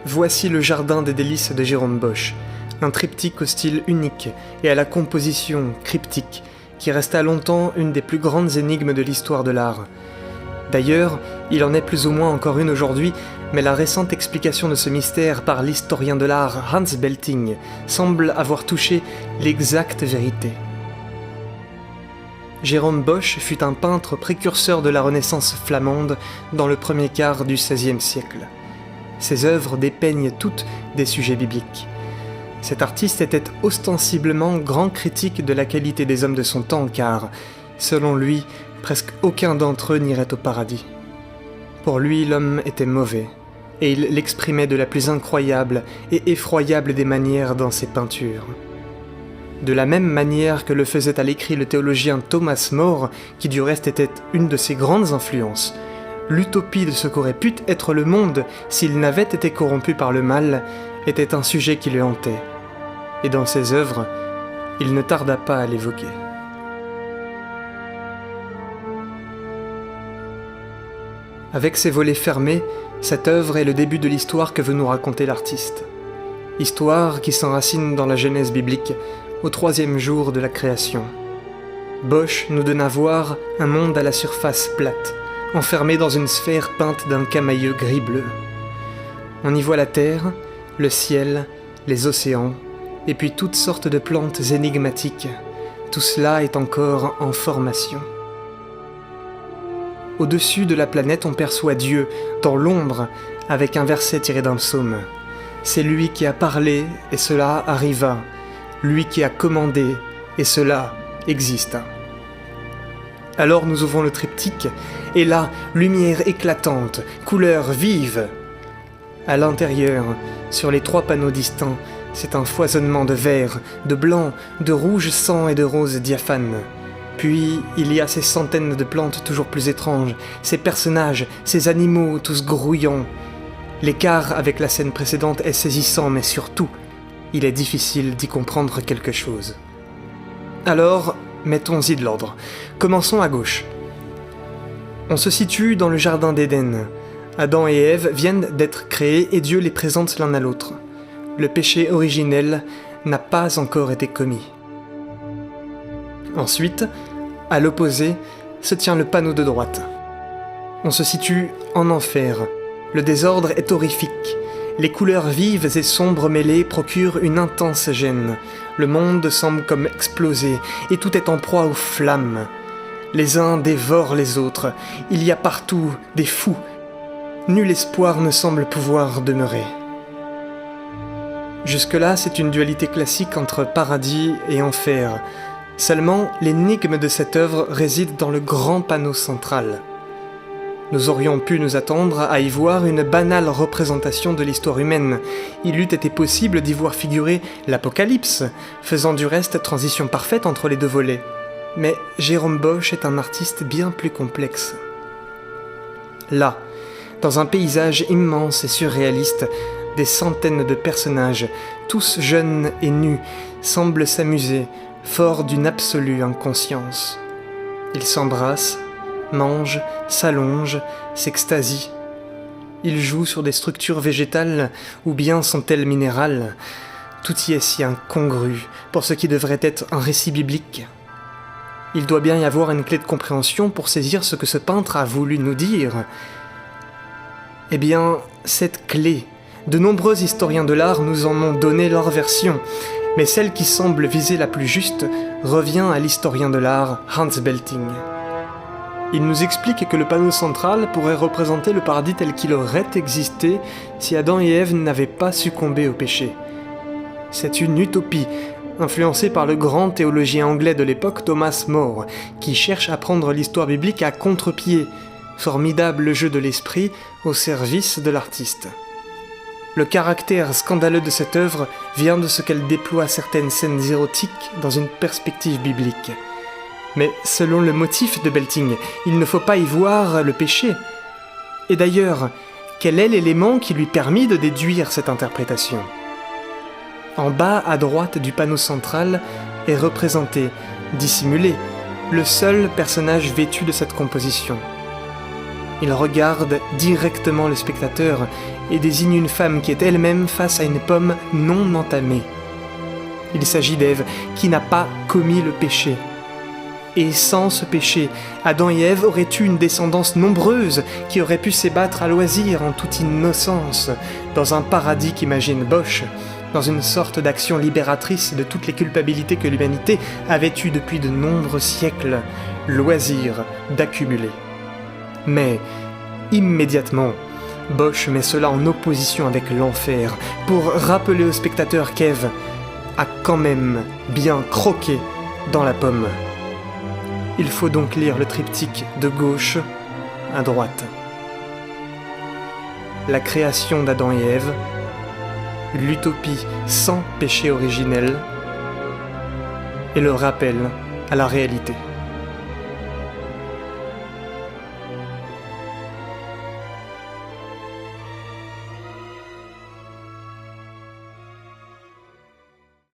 Voici le Jardin des délices de Jérôme Bosch, un triptyque au style unique et à la composition cryptique qui resta longtemps une des plus grandes énigmes de l'histoire de l'art. D'ailleurs, il en est plus ou moins encore une aujourd'hui, mais la récente explication de ce mystère par l'historien de l'art Hans Belting semble avoir touché l'exacte vérité. Jérôme Bosch fut un peintre précurseur de la Renaissance flamande dans le premier quart du XVIe siècle. Ses œuvres dépeignent toutes des sujets bibliques. Cet artiste était ostensiblement grand critique de la qualité des hommes de son temps car, selon lui, presque aucun d'entre eux n'irait au paradis. Pour lui, l'homme était mauvais, et il l'exprimait de la plus incroyable et effroyable des manières dans ses peintures. De la même manière que le faisait à l'écrit le théologien Thomas More, qui du reste était une de ses grandes influences, l'utopie de ce qu'aurait pu être le monde s'il n'avait été corrompu par le mal était un sujet qui le hantait. Et dans ses œuvres, il ne tarda pas à l'évoquer. Avec ses volets fermés, cette œuvre est le début de l'histoire que veut nous raconter l'artiste. Histoire qui s'enracine dans la Genèse biblique, au 3e jour de la création. Bosch nous donne à voir un monde à la surface plate, enfermé dans une sphère peinte d'un camailleux gris-bleu. On y voit la terre, le ciel, les océans, et puis toutes sortes de plantes énigmatiques. Tout cela est encore en formation. Au-dessus de la planète, on perçoit Dieu, dans l'ombre, avec un verset tiré d'un psaume. C'est lui qui a parlé, et cela arriva. Lui qui a commandé, et cela exista. Alors nous ouvrons le triptyque, et là, lumière éclatante, couleurs vives. À l'intérieur, sur les 3 panneaux distincts, c'est un foisonnement de vert, de blanc, de rouge sang et de rose diaphane. Puis, il y a ces centaines de plantes toujours plus étranges, ces personnages, ces animaux tous grouillants. L'écart avec la scène précédente est saisissant, mais surtout, il est difficile d'y comprendre quelque chose. Alors, mettons-y de l'ordre. Commençons à gauche. On se situe dans le jardin d'Éden. Adam et Ève viennent d'être créés et Dieu les présente l'un à l'autre. Le péché originel n'a pas encore été commis. Ensuite, à l'opposé, se tient le panneau de droite. On se situe en enfer. Le désordre est horrifique. Les couleurs vives et sombres mêlées procurent une intense gêne. Le monde semble comme exploser, et tout est en proie aux flammes. Les uns dévorent les autres. Il y a partout des fous. Nul espoir ne semble pouvoir demeurer. Jusque-là, c'est une dualité classique entre paradis et enfer. Seulement, l'énigme de cette œuvre réside dans le grand panneau central. Nous aurions pu nous attendre à y voir une banale représentation de l'histoire humaine. Il eût été possible d'y voir figurer l'Apocalypse, faisant du reste transition parfaite entre les 2 volets. Mais Jérôme Bosch est un artiste bien plus complexe. Là, dans un paysage immense et surréaliste, des centaines de personnages, tous jeunes et nus, semblent s'amuser, forts d'une absolue inconscience. Ils s'embrassent, mangent, s'allongent, s'extasient. Ils jouent sur des structures végétales, ou bien sont-elles minérales. Tout y est si incongru, pour ce qui devrait être un récit biblique. Il doit bien y avoir une clé de compréhension pour saisir ce que ce peintre a voulu nous dire. Eh bien, cette clé, de nombreux historiens de l'art nous en ont donné leur version, mais celle qui semble viser la plus juste revient à l'historien de l'art Hans Belting. Il nous explique que le panneau central pourrait représenter le paradis tel qu'il aurait existé si Adam et Ève n'avaient pas succombé au péché. C'est une utopie, influencée par le grand théologien anglais de l'époque Thomas More, qui cherche à prendre l'histoire biblique à contre-pied, formidable jeu de l'esprit au service de l'artiste. Le caractère scandaleux de cette œuvre vient de ce qu'elle déploie certaines scènes érotiques dans une perspective biblique. Mais selon le motif de Belting, il ne faut pas y voir le péché. Et d'ailleurs, quel est l'élément qui lui permit de déduire cette interprétation ? En bas à droite du panneau central est représenté, dissimulé, le seul personnage vêtu de cette composition. Il regarde directement le spectateur et désigne une femme qui est elle-même face à une pomme non entamée. Il s'agit d'Ève qui n'a pas commis le péché. Et sans ce péché, Adam et Ève auraient eu une descendance nombreuse qui aurait pu s'ébattre à loisir en toute innocence, dans un paradis qu'imagine Bosch, dans une sorte d'action libératrice de toutes les culpabilités que l'humanité avait eu depuis de nombreux siècles, loisir d'accumuler. Mais, immédiatement, Bosch met cela en opposition avec l'enfer, pour rappeler au spectateur qu'Ève a quand même bien croqué dans la pomme. Il faut donc lire le triptyque de gauche à droite. La création d'Adam et Ève, l'utopie sans péché originel, et le rappel à la réalité.